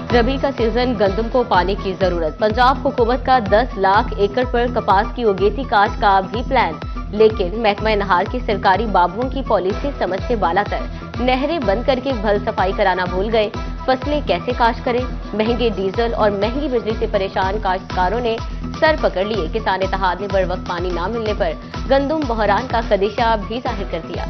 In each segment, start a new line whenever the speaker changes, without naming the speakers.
रबी का सीजन गंदम को पानी की जरूरत। पंजाब हुकूमत का 10 लाख एकड़ पर कपास की उगेती काश्त का भी प्लान, लेकिन महकमा नहार की सरकारी बाबुओं की पॉलिसी समझ से बालातर। नहरें बंद करके भल सफाई कराना भूल गए। फसलें कैसे काश्त करें? महंगे डीजल और महंगी बिजली से परेशान काश्तकारों ने सर पकड़ लिए। किसान इत्तेहाद ने बर वक्त पानी न मिलने पर गंदम बहरान का खदशा भी जाहिर कर दिया।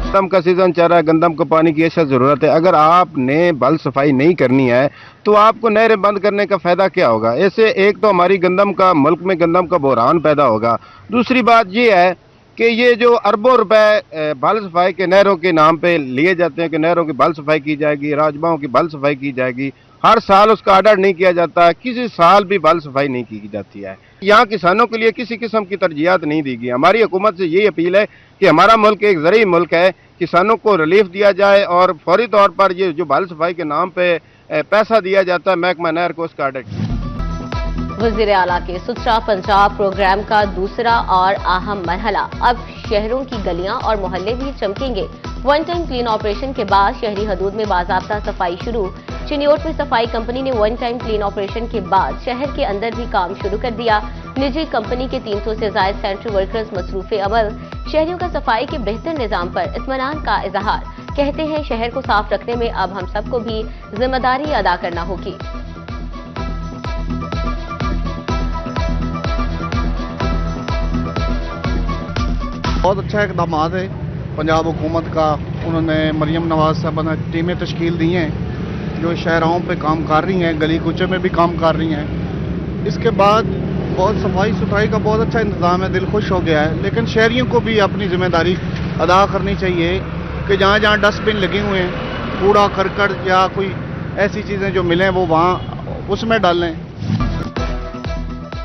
गंदम का सीजन चल रहा है, गंदम को पानी की ऐसा जरूरत है। अगर आपने बल सफाई नहीं करनी है तो आपको नहरें बंद करने का फायदा क्या होगा? ऐसे एक तो हमारी गंदम का मुल्क में गंदम का बहरान पैदा होगा। दूसरी बात ये है कि ये जो अरबों रुपए बल सफाई के नहरों के नाम पे लिए जाते हैं कि नहरों की बल सफाई की जाएगी, राजमाओं की बल सफाई की जाएगी, हर साल उसका ऑर्डर नहीं किया जाता, किसी साल भी बल सफाई नहीं की जाती है। यहाँ किसानों के लिए किसी किस्म की तरजीहात नहीं दी गई। हमारी हुकूमत से यही अपील है कि हमारा मुल्क एक ज़रूरी मुल्क है, किसानों को रिलीफ दिया जाए और फौरी तौर पर ये जो बल सफाई के नाम पे पैसा दिया जाता है, महकमा नहर को उसका ऑर्डर।
वज़ीर आला के सुथरा पंजाब प्रोग्राम का दूसरा और अहम मरहला, अब शहरों की गलियां और मोहल्ले भी चमकेंगे। वन टाइम क्लीन ऑपरेशन के बाद शहरी हदूद में बाज़ाब्ता सफाई शुरू। चिन्योट में सफाई कंपनी ने वन टाइम क्लीन ऑपरेशन के बाद शहर के अंदर भी काम शुरू कर दिया। निजी कंपनी के 300 से ज्यादा सेंट्रल वर्कर्स मसरूफे अमल। शहरियों का सफाई के बेहतर निजाम पर इत्मीनान का इजहार। कहते हैं शहर को साफ रखने में अब हम सबको भी जिम्मेदारी अदा करना होगी।
बहुत अच्छा इकदाम है पंजाब हुकूमत का। उन्होंने मरियम नवाज साहब ने टीमें तश्कील दी हैं जो शहरों पे काम कर रही हैं, गली कूचे में भी काम कर रही हैं। इसके बाद बहुत सफाई सुथराई का बहुत अच्छा इंतज़ाम है, दिल खुश हो गया है। लेकिन शहरियों को भी अपनी जिम्मेदारी अदा करनी चाहिए कि जहाँ जहाँ डस्टबिन लगे हुए हैं, कूड़ा करकट या कोई ऐसी चीज़ें जो मिलें वो वहाँ उसमें डालें।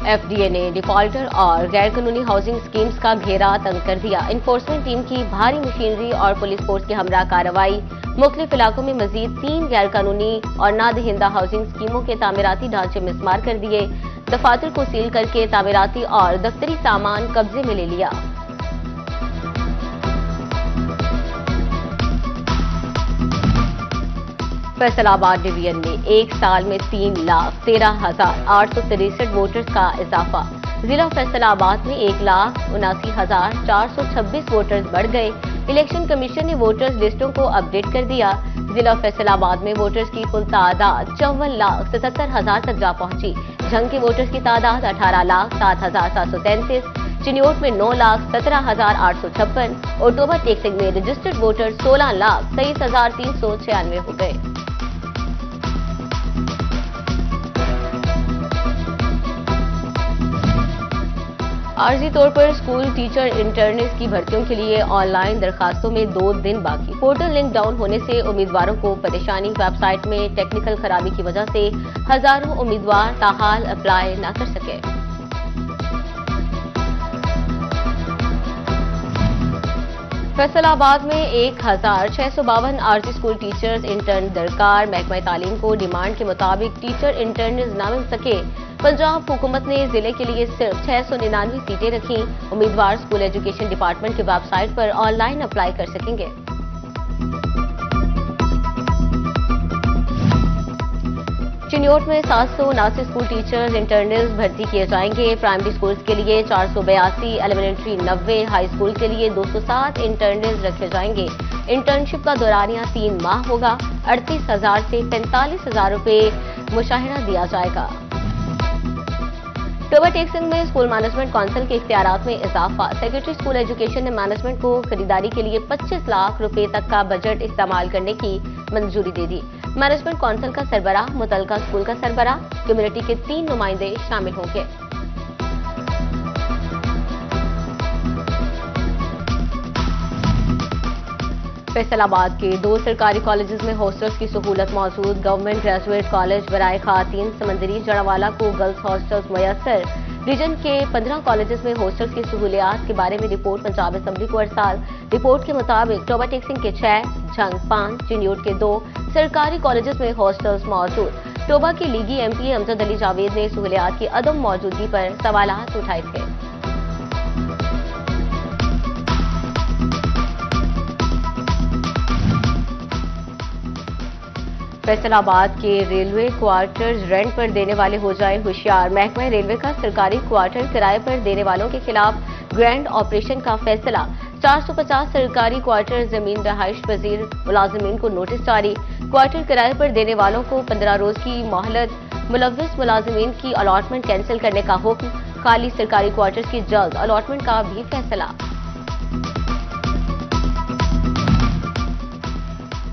एफडीए ने डिफॉल्टर और गैर कानूनी हाउसिंग स्कीम्स का घेरा तंग कर दिया। इन्फोर्समेंट टीम की भारी मशीनरी और पुलिस फोर्स की हमरा कार्रवाई। मुख्तलिफ इलाकों में मजीद 3 गैर कानूनी और नादहिंदा हाउसिंग स्कीमों के तामीराती ढांचे मिसमार कर दिए। दफातर को सील करके तामीराती और दफ्तरी सामान कब्जे में ले लिया। फैसलाबाद डिवीजन में एक साल में 3,13,863 वोटर्स का इजाफा। जिला फैसलाबाद में 1,79,426 वोटर्स बढ़ गए। इलेक्शन कमीशन ने वोटर्स लिस्टों को अपडेट कर दिया। जिला फैसलाबाद में वोटर्स की कुल तादाद 54,77,000 तक जा पहुंची। झंग के वोटर्स की तादाद 18,07,733। चिन्योट में 9,17,856 और टोबा टेक्सिंग में रजिस्टर्ड वोटर 16,23,396 हो गए। आर्जी तौर पर स्कूल टीचर इंटर्निस की भर्तियों के लिए ऑनलाइन दरखास्तों में 2 दिन बाकी। पोर्टल लिंक डाउन होने से उम्मीदवारों को परेशानी। वेबसाइट में टेक्निकल खराबी की वजह से हजारों उम्मीदवार ताहाल अप्लाई न कर सके। फैसलाबाद में 1,652 आर्जी स्कूल टीचर्स इंटर्न दरकार। महकमा तालीम को डिमांड के मुताबिक टीचर इंटर्निस न मिल सके। पंजाब हुकूमत ने जिले के लिए सिर्फ 699 सीटें रखी। उम्मीदवार स्कूल एजुकेशन डिपार्टमेंट की वेबसाइट पर ऑनलाइन अप्लाई कर सकेंगे। चिन्योट में 779 स्कूल टीचर्स इंटर्निस भर्ती किए जाएंगे। प्राइमरी स्कूल्स के लिए 482, एलिमेंट्री 90, हाई स्कूल के लिए 207 इंटर्निस रखे जाएंगे। इंटर्नशिप का दौरानिया 3 माह होगा। 38,000 से 45,000 रुपए मुशाहिरा दिया जाएगा। टोबा टेक्सिंग में स्कूल मैनेजमेंट काउंसिल के इख्तियारात में इजाफा। सेक्रेटरी स्कूल एजुकेशन ने मैनेजमेंट को खरीदारी के लिए 25 लाख रुपए तक का बजट इस्तेमाल करने की मंजूरी दे दी। मैनेजमेंट काउंसिल का सरबराह, मुतलका स्कूल का सरबराह, कम्युनिटी के 3 नुमाइंदे शामिल होंगे। फैसलाबाद के 2 सरकारी कॉलेजेस में हॉस्टल्स की सहूलत मौजूद। गवर्नमेंट ग्रेजुएट कॉलेज बराए खातीन समंदरी जड़ावाला को गर्ल्स हॉस्टल्स मुयस्सर। रीजन के 15 कॉलेजेस में हॉस्टल्स की सहूलियात के बारे में रिपोर्ट पंजाब असेंबली को अरसाल। रिपोर्ट के मुताबिक टोबा टेक्सिंग के 6, झंग 5, चिन्योट के 2 सरकारी कॉलेजेस में हॉस्टल्स मौजूद। टोबा के लीगी एमपी अमजद अली जावेद ने सहूलियात की अदम मौजूदगी पर सवालात उठाए थे। فیصل آباد کے ریلوے کوارٹرز رینٹ پر دینے والے ہو جائیں ہوشیار، محکمہ ریلوے کا سرکاری کوارٹر کرائے پر دینے والوں کے خلاف گرینڈ آپریشن کا فیصلہ، 450 سرکاری کوارٹر زمین رہائش پذیر ملازمین کو نوٹس جاری، کوارٹر کرائے پر دینے والوں کو 15 روز کی مہلت، ملوث ملازمین کی الاٹمنٹ کینسل کرنے کا حکم، خالی سرکاری کوارٹرز کی جلد الاٹمنٹ کا بھی فیصلہ۔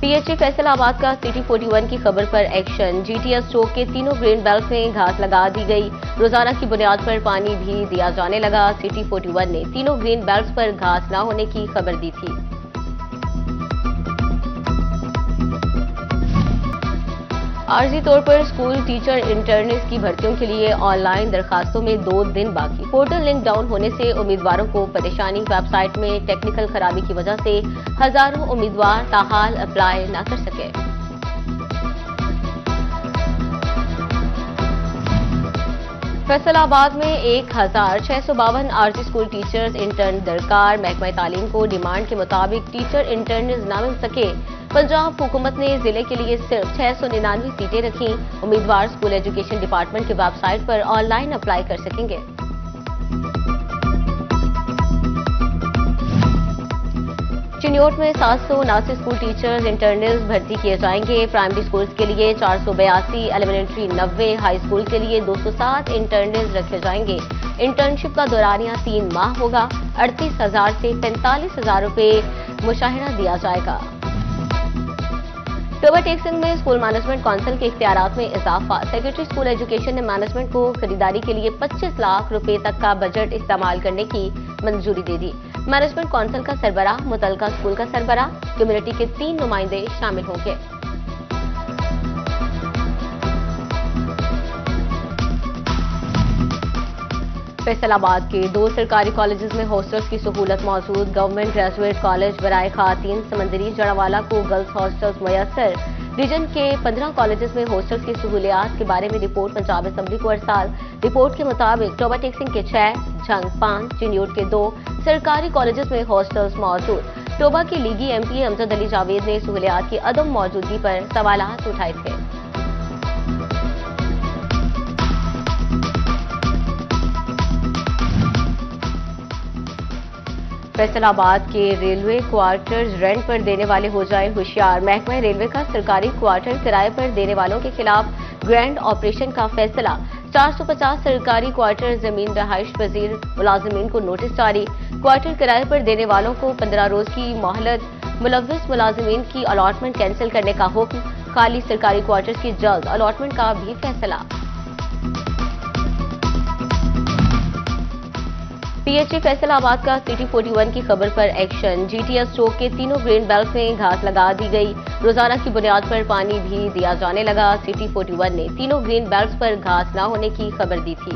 پی ایچ ای فیصل آباد کا سٹی 41 کی خبر پر ایکشن، جی ٹی ایس چوک کے تینوں گرین بیلٹ میں گھاس لگا دی گئی، روزانہ کی بنیاد پر پانی بھی دیا جانے لگا۔ سٹی 41 نے تینوں گرین بیلٹس پر گھاس نہ ہونے کی خبر دی تھی۔ عارضی طور پر اسکول ٹیچر انٹرنز کی بھرتیوں کے لیے آن لائن درخواستوں میں 2 دن باقی، پورٹل لنک ڈاؤن ہونے سے امیدواروں کو پریشانی، ویب سائٹ میں ٹیکنیکل خرابی کی وجہ سے ہزاروں امیدوار تاحال اپلائی نہ کر سکے۔ فیصل آباد میں 1652 عارضی اسکول ٹیچرز انٹرن درکار، محکمہ تعلیم کو ڈیمانڈ کے مطابق ٹیچر انٹرنز نہ مل سکے، پنجاب حکومت نے ضلع کے لیے صرف 699 سیٹیں رکھیں، امیدوار اسکول ایجوکیشن ڈپارٹمنٹ کی ویب سائٹ پر آن لائن اپلائی کر سکیں گے۔ چنیوٹ میں 779 اسکول ٹیچرز انٹرنز بھرتی کیے جائیں گے، پرائمری اسکولز کے لیے 482، ایلیمنٹری 90، ہائی اسکول کے لیے 207 انٹرنز رکھے جائیں گے۔ انٹرنشپ کا دورانیہ 3 ماہ ہوگا، 38,000 سے 45,000 روپے مشاہرہ دیا جائے گا۔ ٹوبہ ٹیکسنگ میں اسکول مینجمنٹ کونسل کے اختیارات میں اضافہ، سیکرٹری اسکول ایجوکیشن نے مینجمنٹ کو خریداری کے لیے 25 لاکھ روپے تک کا بجٹ استعمال کرنے کی منظوری دے دی۔ مینجمنٹ کونسل کا سربراہ، متعلقہ اسکول کا سربراہ، کمیونٹی کے 3 نمائندے شامل ہوں گے۔ فیصل آباد کے 2 سرکاری کالجز میں ہاسٹلز کی سہولت موجود، گورنمنٹ گریجویٹ کالج برائے خواتین سمندری جڑوالا کو گرلز ہاسٹلز میسر، ریجن کے 15 کالجز میں ہاسٹلز کی سہولیات کے بارے میں رپورٹ پنجاب اسمبلی کو ارسال، رپورٹ کے مطابق ٹوبہ ٹیکسنگ کے 6، جھنگ 5، چنیوٹ کے 2 سرکاری کالجز میں ہاسٹلز موجود۔ ٹوبہ کے لیگی ایم پی امجد علی جاوید نے سہولیات کی عدم موجودگی پر سوالات اٹھائے تھے۔ فیصل آباد کے ریلوے کوارٹرز رینٹ پر دینے والے ہو جائیں ہوشیار، محکمہ ریلوے کا سرکاری کوارٹر کرائے پر دینے والوں کے خلاف گرینڈ آپریشن کا فیصلہ، 450 سرکاری کوارٹر زمین رہائش پذیر ملازمین کو نوٹس جاری، کوارٹر کرائے پر دینے والوں کو 15 روز کی مہلت، ملوث ملازمین کی الاٹمنٹ کینسل کرنے کا حکم، خالی سرکاری کوارٹرز کی جلد الاٹمنٹ کا بھی فیصلہ۔ پی ایچ ای فیصل آباد کا سٹی 41 کی خبر پر ایکشن، جی ٹی ایس چوک کے تینوں گرین بیلٹ میں گھاس لگا دی گئی، روزانہ کی بنیاد پر پانی بھی دیا جانے لگا۔ سٹی 41 نے تینوں گرین بیلٹس پر گھاس نہ ہونے کی خبر دی تھی۔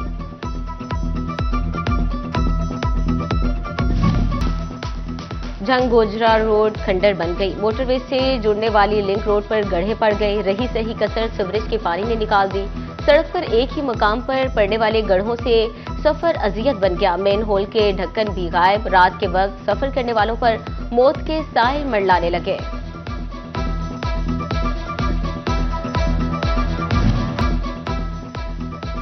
جھنگ گوجرا روڈ کھنڈر بن گئی، موٹر وے سے جڑنے والی لنک روڈ پر گڑھے پڑ گئے، رہی سہی کثر سیوریج کے پانی نے نکال دی، سڑک پر ایک ہی مقام پر پڑنے والے گڑھوں سے سفر اذیت بن گیا، مین ہول کے ڈھکن بھی غائب، رات کے وقت سفر کرنے والوں پر موت کے سائے منڈلانے لگے۔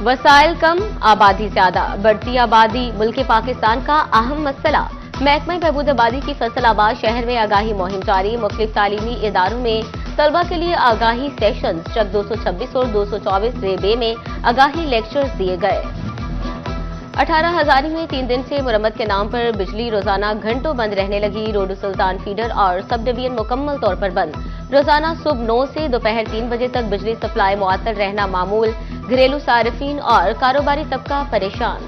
وسائل کم، آبادی زیادہ، بڑھتی آبادی ملک پاکستان کا اہم مسئلہ، محکمہ بہبود آبادی کی فیصل آباد شہر میں آگاہی مہم جاری، مختلف تعلیمی اداروں میں طلبہ کے لیے آگاہی سیشنز، چک 226 اور 224 ریبے میں آگاہی لیکچرز دیے گئے۔ 18 ہزاری میں 3 دن سے مرمت کے نام پر بجلی روزانہ گھنٹوں بند رہنے لگی، روڈ سلطان فیڈر اور سب ڈویژن مکمل طور پر بند، روزانہ صبح 9 سے دوپہر 3 بجے تک بجلی سپلائی معطل رہنا معمول، گھریلو صارفین اور کاروباری طبقہ پریشان۔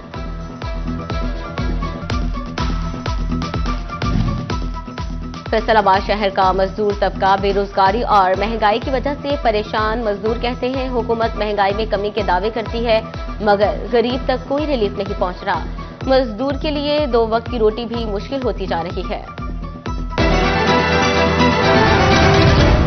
فیصل آباد شہر کا مزدور طبقہ بے روزگاری اور مہنگائی کی وجہ سے پریشان، مزدور کہتے ہیں حکومت مہنگائی میں کمی کے دعوے کرتی ہے مگر غریب تک کوئی ریلیف نہیں پہنچ رہا، مزدور کے لیے 2 وقت کی روٹی بھی مشکل ہوتی جا رہی ہے۔